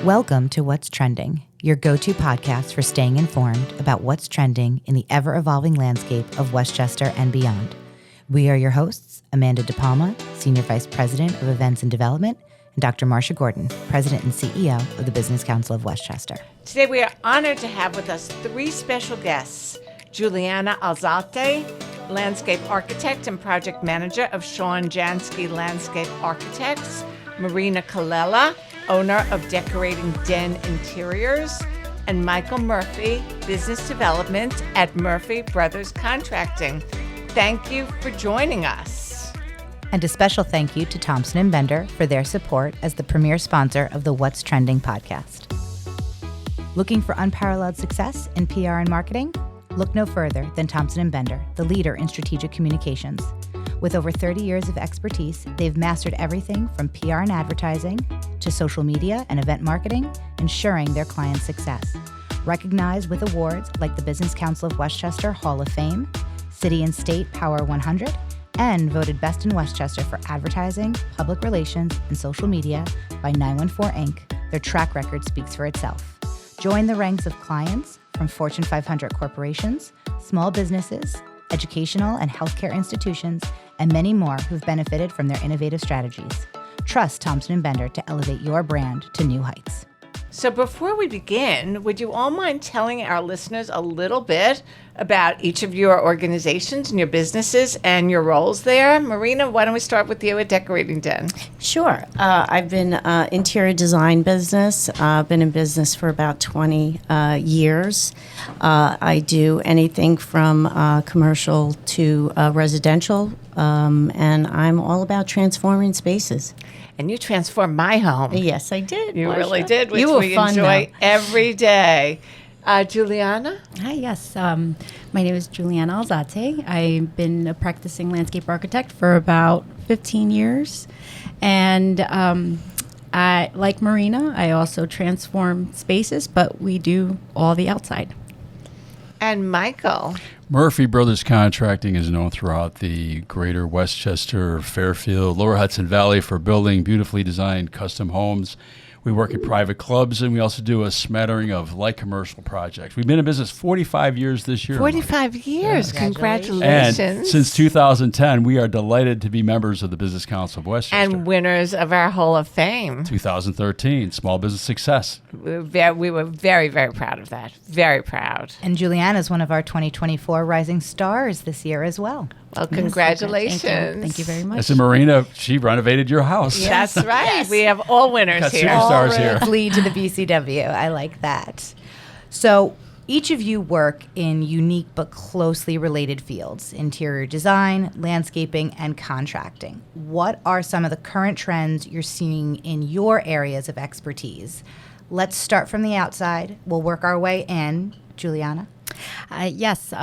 Welcome to What's Trending, your go-to podcast for staying informed about what's trending in the ever-evolving landscape of Westchester and beyond. We are your hosts, Amanda DePalma, Senior Vice President of Events and Development, and Dr. Marsha Gordon, President and CEO of the Business Council of Westchester. Today we are honored to have with us three special guests: Juliana Alzate, Landscape Architect and Project Manager of Sean Jansky Landscape Architects; Marina Colella, owner of Decorating Den Interiors; and Michael Murphy, Business Development at Murphy Brothers Contracting. Thank you for joining us. And a special thank you to Thompson & Bender for their support as the premier sponsor of the What's Trending podcast. Looking for unparalleled success in PR and marketing? Look no further than Thompson & Bender, the leader in strategic communications. With over 30 years of expertise, they've mastered everything from PR and advertising to social media and event marketing, ensuring their clients' success. Recognized with awards like the Business Council of Westchester Hall of Fame, City and State Power 100, and voted Best in Westchester for advertising, public relations, and social media by 914 Inc., their track record speaks for itself. Join the ranks of clients from Fortune 500 corporations, small businesses, educational and healthcare institutions, and many more who've benefited from their innovative strategies. Trust Thompson & Bender to elevate your brand to new heights. So before we begin, would you all mind telling our listeners a little bit about each of your organizations and your businesses and your roles there? Marina, why don't we start with you at Decorating Den? Sure. I've been interior design business. I've been in business for about 20 years. I do anything from commercial to residential, and I'm all about transforming spaces. And you transformed my home. Yes, I did. You Marsha. really did, which You were we fun, enjoy though. every day. Juliana? Hi, yes. My name is Juliana Alzate. I've been a practicing landscape architect for about 15 years. And I, like Marina, I also transform spaces, but we do all the outside. And Michael? Murphy Brothers Contracting is known throughout the greater Westchester, Fairfield, Lower Hudson Valley for building beautifully designed custom homes. We work in private clubs, and we also do a smattering of light commercial projects. We've been in business 45 years this year. 45 years. Yeah. Congratulations. And since 2010, we are delighted to be members of the Business Council of Westchester. And winners of our Hall of Fame. 2013, Small Business Success. We were very, very proud of that. Very proud. And Juliana is one of our 2024 Rising Stars this year as well. Well, congratulations. Thank you very much. As a Marina, she renovated your house. That's right. We have all winners Got here. superstars here. Lead to the BCW. I like that. So each of you work in unique but closely related fields: interior design, landscaping, and contracting. What are some of the current trends you're seeing in your areas of expertise? Let's start from the outside. We'll work our way in. Juliana? Yes.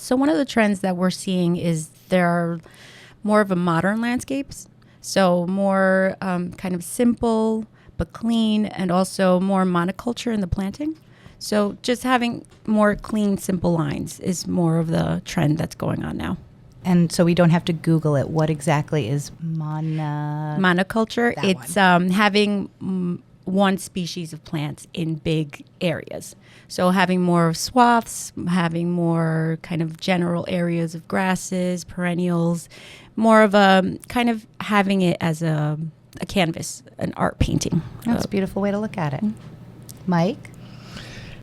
So one of the trends that we're seeing is there are more of a modern landscapes. So more kind of simple but clean, and also more monoculture in the planting. So just having more clean, simple lines is more of the trend that's going on now. And so we don't have to Google it. What exactly is Monoculture, That it's having one species of plants in big areas. So having more swaths, having more kind of general areas of grasses, perennials, more of a kind of having it as a canvas, an art painting. That's a beautiful way to look at it. Mike?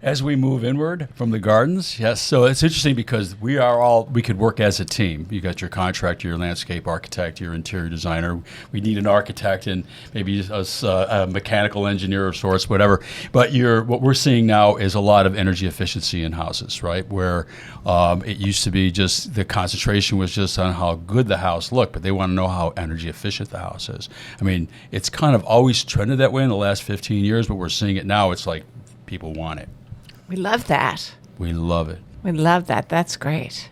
As we move inward from the gardens, yes. So it's interesting because we could work as a team. You got your contractor, your landscape architect, your interior designer. We need an architect and maybe a mechanical engineer of sorts, whatever. But what we're seeing now is a lot of energy efficiency in houses, right? Where it used to be just the concentration was just on how good the house looked, but they want to know how energy efficient the house is. I mean, it's kind of always trended that way in the last 15 years, but we're seeing it now. It's like people want it. We love that. We love it. We love that. That's great.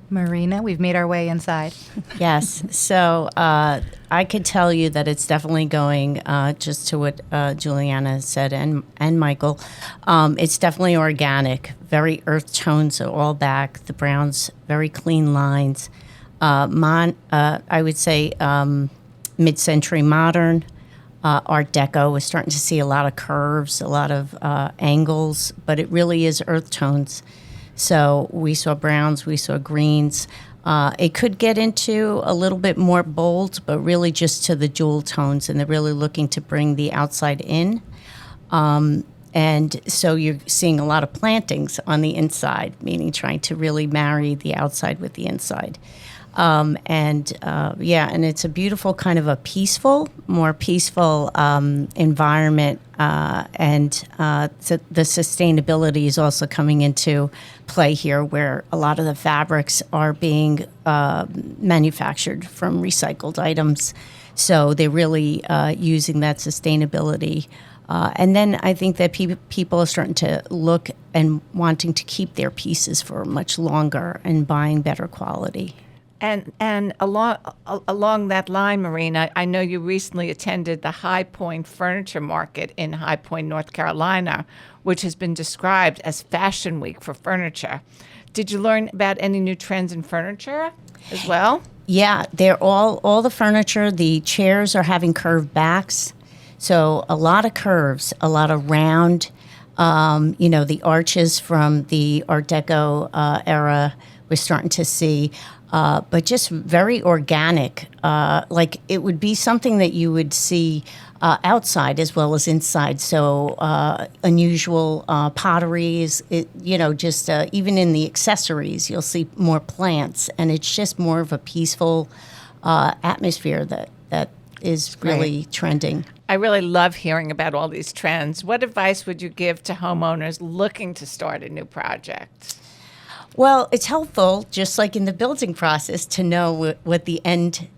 Marina, we've made our way inside. Yes. So I could tell you that it's definitely going just to what Juliana said and Michael. It's definitely organic, very earth tones are all back. The browns, very clean lines. I would say mid-century modern. Art Deco. We're starting to see a lot of curves, a lot of angles, but it really is earth tones. So we saw browns, we saw greens. It could get into a little bit more bold, but really just to the jewel tones, and they're really looking to bring the outside in. And so you're seeing a lot of plantings on the inside, meaning trying to really marry the outside with the inside. And it's a beautiful kind of a more peaceful environment. So the sustainability is also coming into play here, where a lot of the fabrics are being manufactured from recycled items. So they're really using that sustainability. And then I think that people are starting to look and wanting to keep their pieces for much longer and buying better quality. And along that line, Marina, I know you recently attended the High Point Furniture Market in High Point, North Carolina, which has been described as Fashion Week for furniture. Did you learn about any new trends in furniture as well? Yeah, they're all the furniture. The chairs are having curved backs. So a lot of curves, a lot of round, the arches from the Art Deco era we're starting to see, but just very organic. Like it would be something that you would see outside as well as inside. So unusual potteries, even in the accessories, you'll see more plants, and it's just more of a peaceful atmosphere that is really trending. I really love hearing about all these trends. What advice would you give to homeowners looking to start a new project? Well, it's helpful, just like in the building process, to know what the end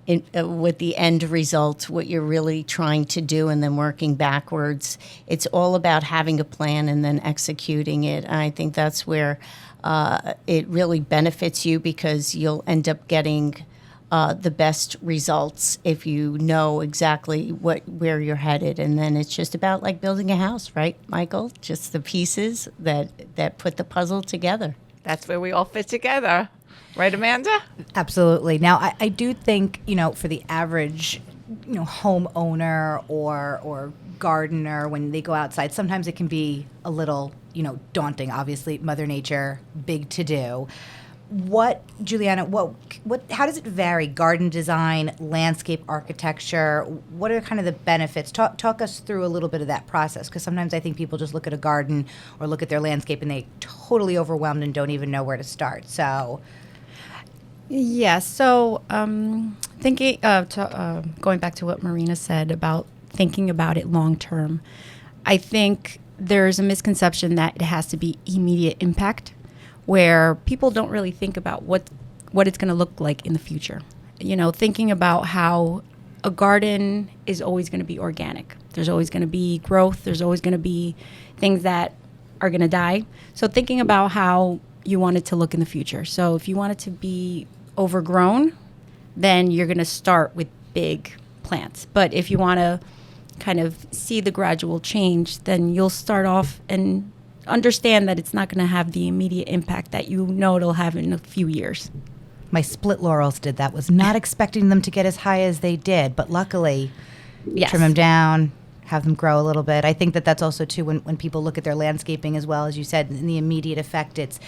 result, what you're really trying to do, and then working backwards. It's all about having a plan and then executing it. And I think that's where it really benefits you, because you'll end up getting the best results if you know exactly where you're headed. And then it's just about like building a house, right, Michael? Just the pieces that put the puzzle together. That's where we all fit together. Right, Amanda? Absolutely. Now, I do think, for the average, homeowner or gardener, when they go outside, sometimes it can be a little, daunting. Obviously, Mother Nature, big to do. Juliana, how does it vary? Garden design, landscape architecture, what are kind of the benefits? Talk us through a little bit of that process, because sometimes I think people just look at a garden or look at their landscape and they totally overwhelmed and don't even know where to start. So, thinking going back to what Marina said about thinking about it long term, I think there's a misconception that it has to be immediate impact, where people don't really think about what it's going to look like in the future. Thinking about how a garden is always going to be organic. There's always going to be growth. There's always going to be things that are going to die. So thinking about how you want it to look in the future. So if you want it to be overgrown, then you're going to start with big plants. But if you want to kind of see the gradual change, then you'll start off and understand that it's not going to have the immediate impact that it'll have in a few years. My split laurels did that. Was not expecting them to get as high as they did, but luckily, trim them down, have them grow a little bit. I think that's also, too, when people look at their landscaping as well, as you said, in the immediate effect, it's,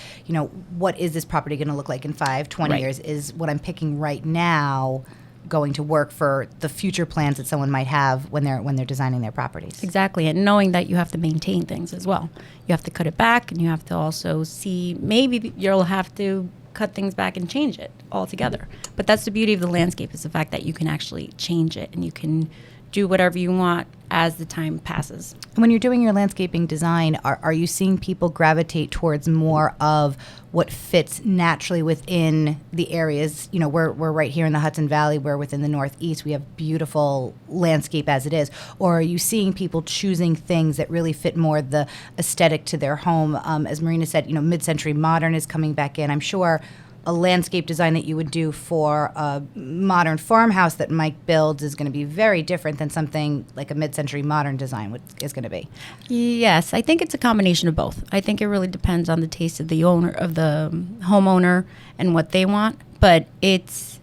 what is this property going to look like in 5-20 years? Is what I'm picking right now going to work for the future plans that someone might have when they're designing their properties? Exactly, and knowing that you have to maintain things as well. You have to cut it back, and you have to also see, maybe you'll have to cut things back and change it altogether. But that's the beauty of the landscape, is the fact that you can actually change it, and you can do whatever you want as the time passes. And when you're doing your landscaping design, are you seeing people gravitate towards more of what fits naturally within the areas? We're right here in the Hudson Valley. We're within the Northeast. We have beautiful landscape as it is. Or are you seeing people choosing things that really fit more the aesthetic to their home? As Marina said, mid-century modern is coming back in. I'm sure a landscape design that you would do for a modern farmhouse that Mike builds is going to be very different than something like a mid-century modern design is going to be. Yes, I think it's a combination of both. I think it really depends on the taste of the homeowner and what they want. But it's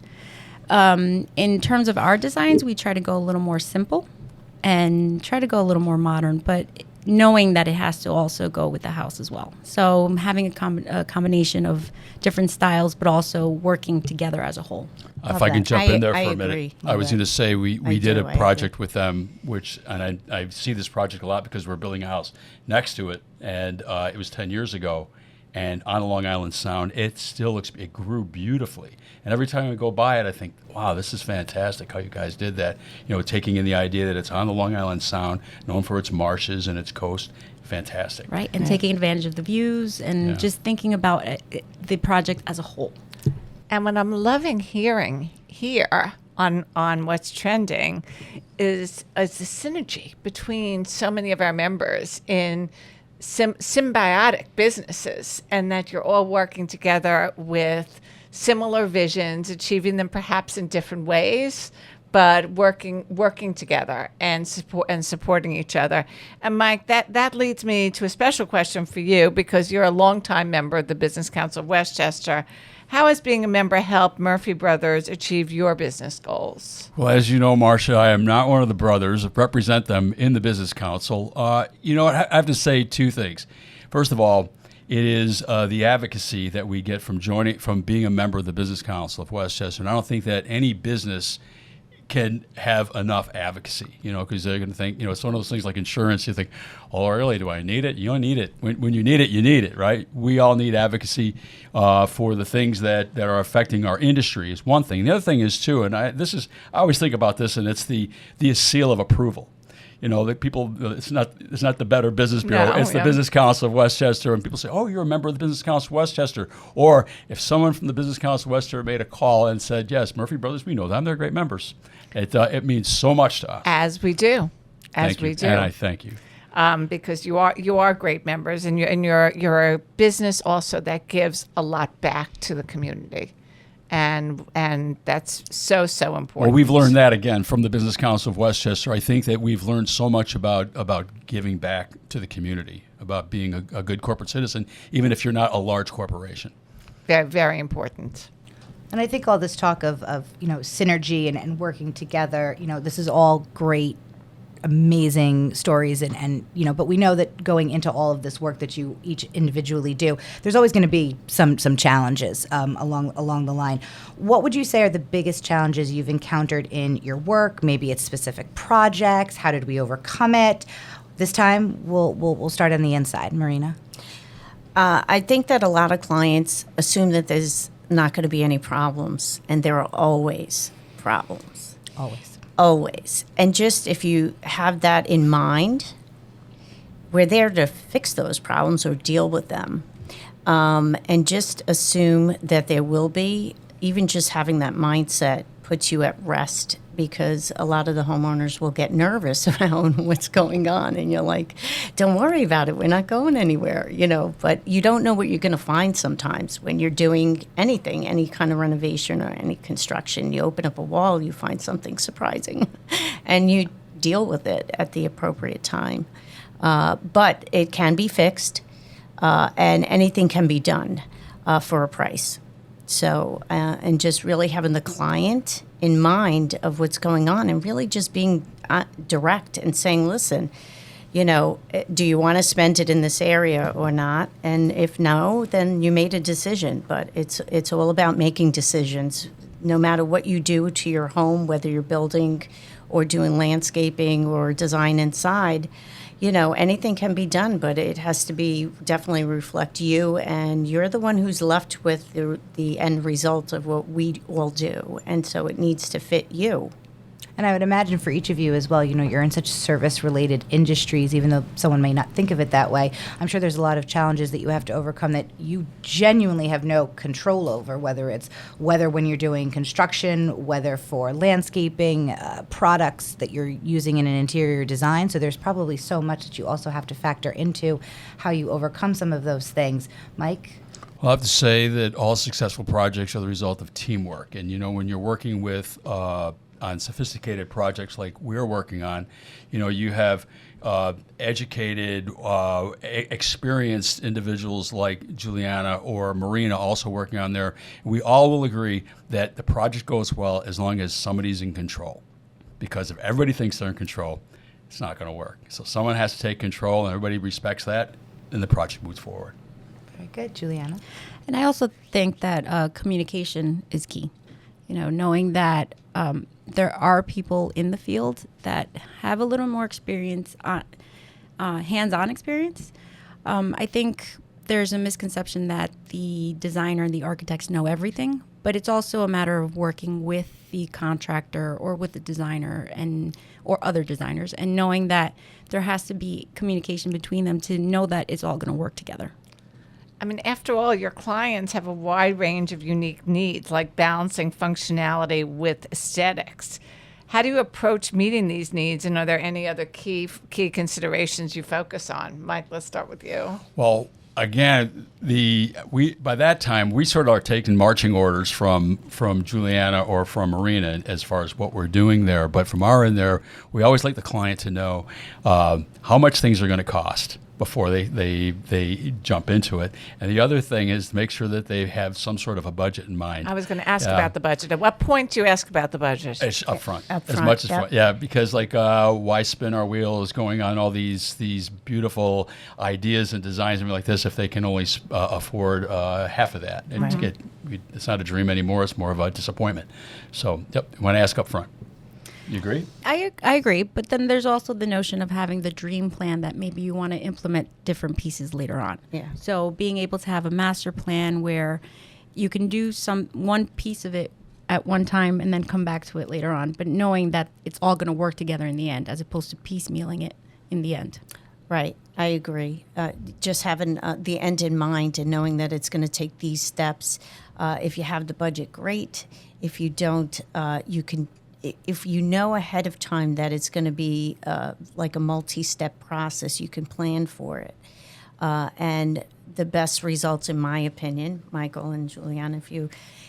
in terms of our designs, we try to go a little more simple. and try to go a little more modern, but knowing that it has to also go with the house as well. So having a combination of different styles, but also working together as a whole. If I can jump in there for I a minute, agree. I was going to say we did do, a I project with them, and I see this project a lot because we're building a house next to it, and it was 10 years ago, and on Long Island Sound, it still looks, it grew beautifully. And every time I go by it, I think, wow, this is fantastic how you guys did that. You know, taking in the idea that it's on the Long Island Sound, known for its marshes and its coast. Fantastic. Right, and taking advantage of the views and just thinking about the project as a whole. And what I'm loving hearing here on What's Trending is the synergy between so many of our members in symbiotic businesses, and that you're all working together with similar visions, achieving them perhaps in different ways, but working together and supporting each other. And Mike, that leads me to a special question for you, because you're a longtime member of the Business Council of Westchester. How has being a member helped Murphy Brothers achieve your business goals? Well, as you know, Marsha, I am not one of the brothers. I represent them in the Business Council. You know, I have to say two things. First of all, it is the advocacy that we get from being a member of the Business Council of Westchester. And I don't think that any business can have enough advocacy, you know, because they're going to think, you know, it's one of those things like insurance. You think, oh, really, do I need it? You don't need it. When you need it, right? We all need advocacy for the things that are affecting our industry is one thing. The other thing is, too, and I always think about this, and it's the seal of approval. You know, that people, it's not the Better Business Bureau, it's the Business Council of Westchester, and people say, oh, you're a member of the Business Council of Westchester. Or if someone from the Business Council of Westchester made a call and said, yes, Murphy Brothers, we know them, they're great members. It means so much to us. As we do. Thank you. And I thank you. Because you are great members, and you're a business also that gives a lot back to the community. And that's so important. Well, we've learned that again from the Business Council of Westchester. I think that we've learned so much about giving back to the community, about being a good corporate citizen, even if you're not a large corporation. Very, very important. And I think all this talk of you know, synergy and working together, you know, this is all great, amazing stories, and you know, but we know that going into all of this work that you each individually do, there's always going to be some challenges along the line. What would you say are the biggest challenges you've encountered in your work? Maybe it's specific projects. How did we overcome it? This time we'll start on the inside. Marina? I think that a lot of clients assume that there's not going to be any problems, and there are always problems. Always. And just if you have that in mind, we're there to fix those problems or deal with them. And just assume that there will be, even just having that mindset puts you at rest, because a lot of the homeowners will get nervous around what's going on. And you're like, don't worry about it. We're not going anywhere, you know. But you don't know what you're going to find sometimes when you're doing anything, any kind of renovation or any construction. You open up a wall, you find something surprising, and you deal with it at the appropriate time. But it can be fixed, and anything can be done for a price. So, and just really having the client in mind of what's going on, and really just being direct and saying, listen, you know, do you want to spend it in this area or not? And if no, then you made a decision. But it's all about making decisions. No matter what you do to your home, whether you're building or doing landscaping or design inside, you know, anything can be done, but it has to be definitely reflect you, and you're the one who's left with the end result of what we all do, and so it needs to fit you. And I would imagine for each of you as well, you know, you're in such service-related industries, even though someone may not think of it that way. I'm sure there's a lot of challenges that you have to overcome that you genuinely have no control over, whether when you're doing construction, whether for landscaping, products that you're using in an interior design. So there's probably so much that you also have to factor into how you overcome some of those things. Mike? Well, I have to say that all successful projects are the result of teamwork. And, you know, when you're working with on sophisticated projects like we're working on, you know, you have educated, experienced individuals like Juliana or Marina also working on there. We all will agree that the project goes well as long as somebody's in control. Because if everybody thinks they're in control, it's not going to work. So someone has to take control, and everybody respects that, and the project moves forward. Very good, Juliana. And I also think that communication is key. Knowing that there are people in the field that have a little more experience, hands-on experience. I think there's a misconception that the designer and the architects know everything, but it's also a matter of working with the contractor or with the designer or other designers, and knowing that there has to be communication between them to know that it's all going to work together. I mean, after all, your clients have a wide range of unique needs, like balancing functionality with aesthetics. How do you approach meeting these needs, and are there any other key considerations you focus on? Mike, let's start with you. Well, again, by that time we sort of are taking marching orders from Juliana or from Marina as far as what we're doing there. But from our end there, we always like the client to know how much things are going to cost before they jump into it. And the other thing is to make sure that they have some sort of a budget in mind. I was going to ask about the budget. At what point do you ask about the budget? It's up front. Up As front, much as yep. front. Yeah, because why spin our wheels going on all these beautiful ideas and designs and like this if they can only afford half of that? And it's not a dream anymore. It's more of a disappointment. So, you want to ask up front. You agree? I agree, but then there's also the notion of having the dream plan that maybe you want to implement different pieces later on. Yeah. So being able to have a master plan where you can do one piece of it at one time and then come back to it later on, but knowing that it's all going to work together in the end as opposed to piecemealing it in the end. Right, I agree. Just having the end in mind and knowing that it's going to take these steps. If you have the budget, great. If you don't, you can. If you know ahead of time that it's going to be like a multi-step process, you can plan for it. And the best results, in my opinion, Michael and Juliana,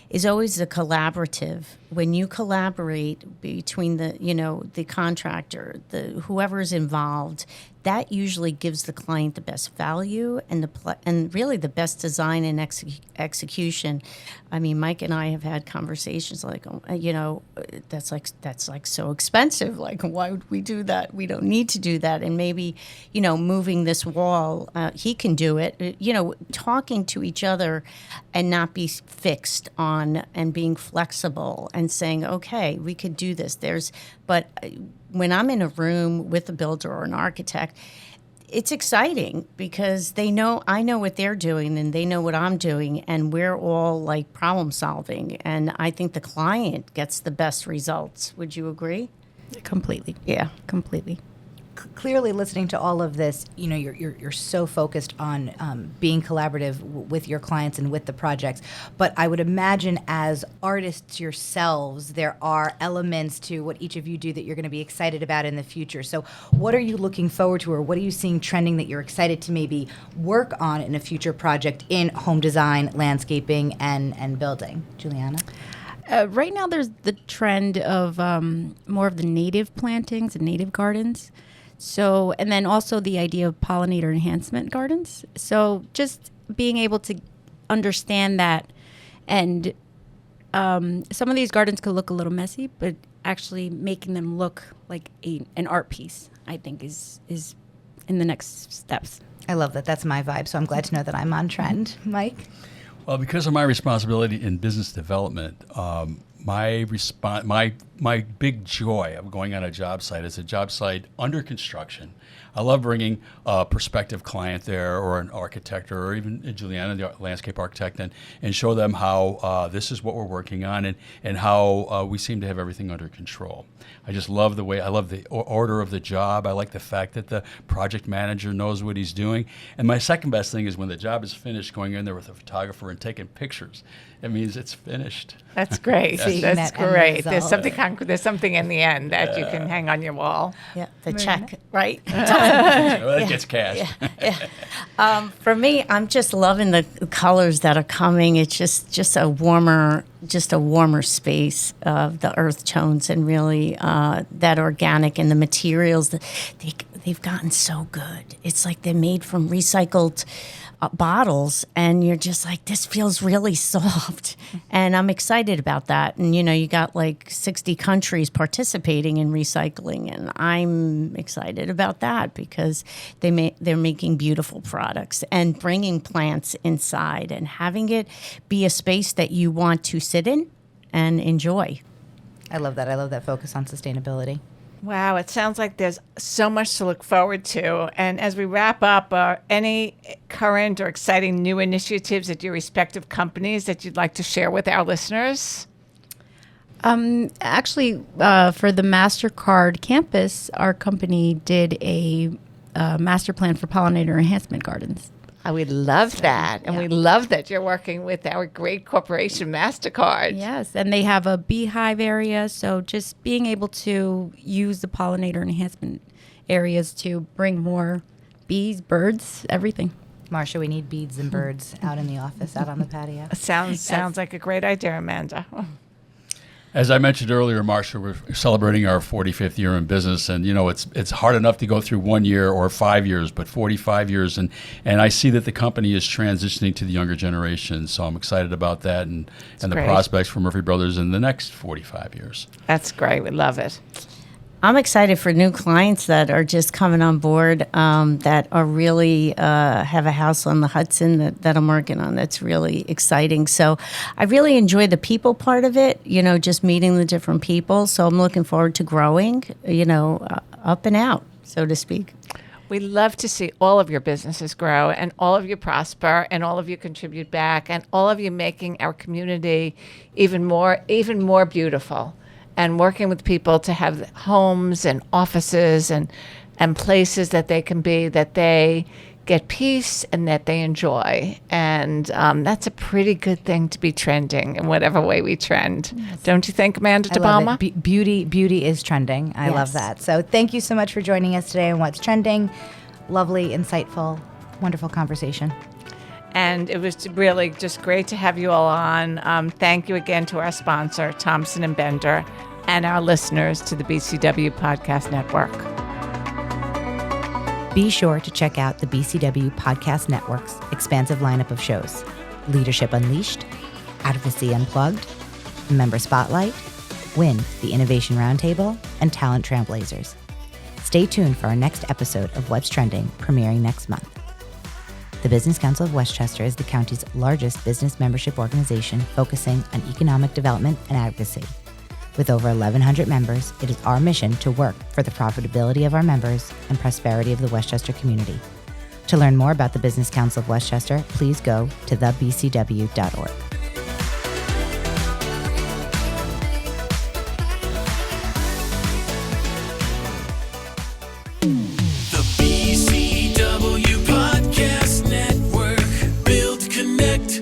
is always the collaborative. When you collaborate between the contractor, whoever is involved, that usually gives the client the best value and really the best design and execution. I mean, Mike and I have had conversations like, that's like so expensive. Like, why would we do that? We don't need to do that. And maybe, moving this wall, he can do it. Talking to each other and not be fixed on and being flexible and saying, okay, we could do this. But when I'm in a room with a builder or an architect, it's exciting because I know what they're doing and they know what I'm doing, and we're all like problem solving. And I think the client gets the best results. Would you agree? Completely. Yeah. Completely. Clearly, listening to all of this, you're so focused on being collaborative with your clients and with the projects. But I would imagine, as artists yourselves, there are elements to what each of you do that you're going to be excited about in the future. So, what are you looking forward to, or what are you seeing trending that you're excited to maybe work on in a future project in home design, landscaping, and building? Juliana? Right now, there's the trend of more of the native plantings and native gardens. So, and then also the idea of pollinator enhancement gardens. So just being able to understand that, and some of these gardens could look a little messy, but actually making them look like an art piece, I think is in the next steps. I love that. That's my vibe. So I'm glad to know that I'm on trend. Mike? Well, because of my responsibility in business development, my big joy of going on a job site is a job site under construction. I love bringing a prospective client there, or an architect, or even Juliana, the landscape architect, and show them how this is what we're working on, and how we seem to have everything under control. I just love the way, I love the order of the job. I like the fact that the project manager knows what he's doing. And my second best thing is when the job is finished, going in there with a photographer and taking pictures. It means it's finished. That's great. Seeing That's that end great. There's result. something something in the end that you can hang on your wall. Yeah, the check, right? Well, that gets cash. For me, I'm just loving the colors that are coming. It's just a warmer space of the earth tones, and really that organic and the materials. they've gotten so good. It's like they're made from recycled bottles, and you're just like, this feels really soft. And I'm excited about that. And, you got like 60 countries participating in recycling, and I'm excited about that because they're making beautiful products and bringing plants inside and having it be a space that you want to sit in and enjoy. I love that. I love that focus on sustainability. Wow, it sounds like there's so much to look forward to. And as we wrap up, any current or exciting new initiatives at your respective companies that you'd like to share with our listeners? Actually, for the MasterCard campus, our company did a master plan for pollinator enhancement gardens. We love that. And we love that you're working with our great corporation, MasterCard. Yes, and they have a beehive area. So just being able to use the pollinator enhancement areas to bring more bees, birds, everything. Marsha, we need beads and birds out in the office, out on the patio. Sounds like a great idea, Amanda. As I mentioned earlier, Marsha, we're celebrating our 45th year in business, and it's hard enough to go through 1 year or 5 years, but 45 years, and I see that the company is transitioning to the younger generation, so I'm excited about that and the great. prospects for Murphy Brothers in the next 45 years. That's great. We love it. I'm excited for new clients that are just coming on board, that are really have a house on the Hudson that I'm working on. That's really exciting. So I really enjoy the people part of it, just meeting the different people. So I'm looking forward to growing, up and out, so to speak. We love to see all of your businesses grow and all of you prosper and all of you contribute back and all of you making our community even more beautiful. And working with people to have homes and offices and places that they can be, that they get peace and that they enjoy. And that's a pretty good thing to be trending in whatever way we trend. Yes. Don't you think, Amanda DePalma? Beauty is trending. I love that. So thank you so much for joining us today on What's Trending. Lovely, insightful, wonderful conversation. And it was really just great to have you all on. Thank you again to our sponsor, Thompson & Bender, and our listeners to the BCW Podcast Network. Be sure to check out the BCW Podcast Network's expansive lineup of shows: Leadership Unleashed, Advocacy Unplugged, Member Spotlight, WIN, the Innovation Roundtable, and Talent Trailblazers. Stay tuned for our next episode of What's Trending, premiering next month. The Business Council of Westchester is the county's largest business membership organization focusing on economic development and advocacy. With over 1,100 members, it is our mission to work for the profitability of our members and prosperity of the Westchester community. To learn more about the Business Council of Westchester, please go to thebcw.org. The BCW Podcast Network. Build, connect,